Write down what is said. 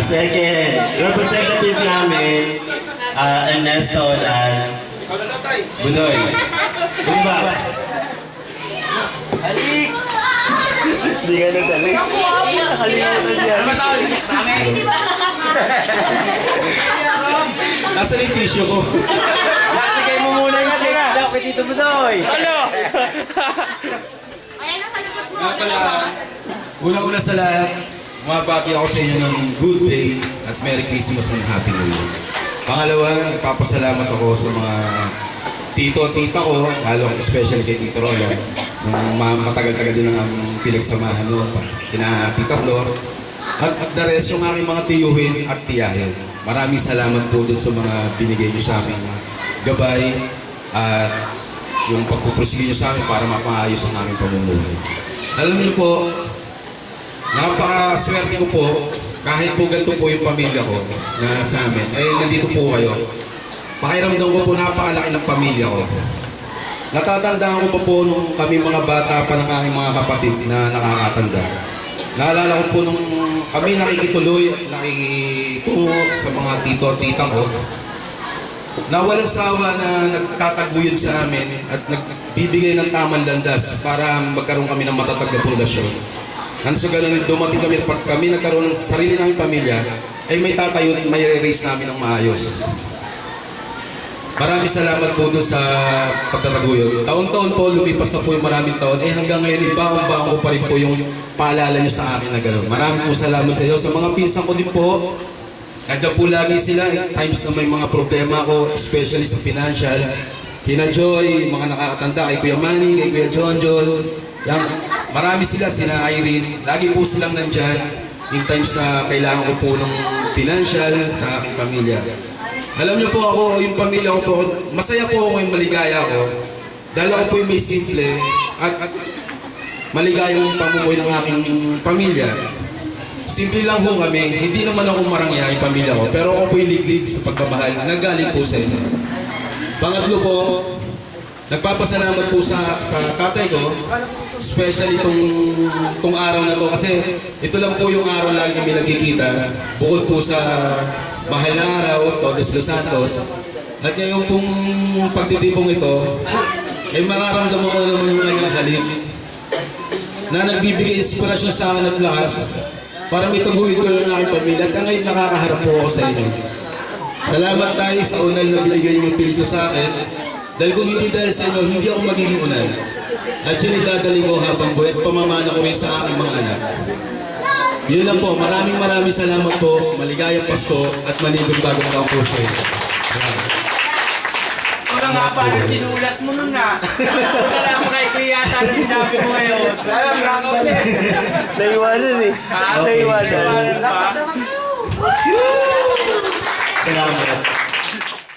Second, representative namin, Ernesto Olan. Budoy. Bumbaks. Halik! Hindi ka nagdalik. Nakalimutan siya. Nasa yung tissue ko. Bigay mo muna yung check daw kay Tito Budoy. Ano? Nga pala, unang-una sa lahat, mabati ako sa inyo ng good day at Merry Christmas and Happy New Year. Pangalawa, nagpapasalamat ako sa mga tito at tita ko, lalo especially kay Tito Roland, nung matagal-tagal din ang pinagsamahan noon, kina Tita Flor, at the rest yung aking mga tiyuhin at tiyahin. Maraming salamat po dun sa mga binigay niyo sa amin gabay at yung pagpupursige niyo sa amin para mapaayos ang aming pamumuhay. Alam niyo po, napakaswerte ko po, kahit po ganito po yung pamilya ko na sa amin, nandito po kayo. Pakiramdam ko po napakalaki ng pamilya ko. Natatandaan ko pa po nung kami mga bata pa ng aking mga kapatid na nakakatanda. Naalala ko po nung kami nakikituloy at nakikitungo sa mga tito at tita ko, na walang sawa na nagtataguyod sa amin at nagbibigay ng tamang landas para magkaroon kami ng matatag na pundasyon. Nang sa ganun, dumating kami, pag kami nagkaroon ng sarili namin pamilya, ay may tatayo at may re-raise namin ng maayos. Maraming salamat po doon sa pagtataguyod. Taon-taon po, lumipas na po yung maraming taon. Hanggang ngayon, ibaong-baong ko pa rin po yung paalala nyo sa akin na gano'n. Maraming po salamat sa iyo. Sa mga pinsan ko din po, nandiyan po lagi sila. Times na may mga problema ko, especially sa financial. Kina Joy, mga nakakatanda, kay Kuya Manny, kay Kuya John. Marami sila, sina Irene. Lagi po silang nandyan. In times na kailangan ko po ng financial sa aking pamilya. Alam niyo po ako, yung pamilya ko po, masaya po ako yung maligaya ko. Dahil ako po yung may simple at maligayang pamumuhay ng aking pamilya. Simple lang po kami, hindi naman ako marangya yung pamilya ko, pero ako po yung liglig sa pagmamahal na galing po sa inyo. Pangatlo po, nagpapasalamat po sa tatay ko, especially itong araw na to kasi ito lang po yung araw lagi kami nagkikita bukod po sa mahal na araw, Todos Los Santos. At ngayon pong pagtitipong ito, ay mararamdaman ko naman yung kanyang halik na nagbibigay inspirasyon sa akin at lakas para may taguyod ko ng aking pamilya at ngayon nakakaharap po ako sa inyo. Salamat tayo sa unal na binigay yung pilito sa akin dahil kung hindi dahil sa inyo, hindi ako magiging unal. At yun idadaling ko habang buhay at pamamana ko rin sa aking mga anak. Yun lang po, maraming salamat po, maligayang Pasko at maligong bagong taong po sa inyo. Wala nga ba na sinulat mo nun na? Wala mo kay Kriyata na sinabi mo ngayon. Alam nga ako ulit. Naiwanan eh. Naiwanan. Naiwanan pa. Salamat.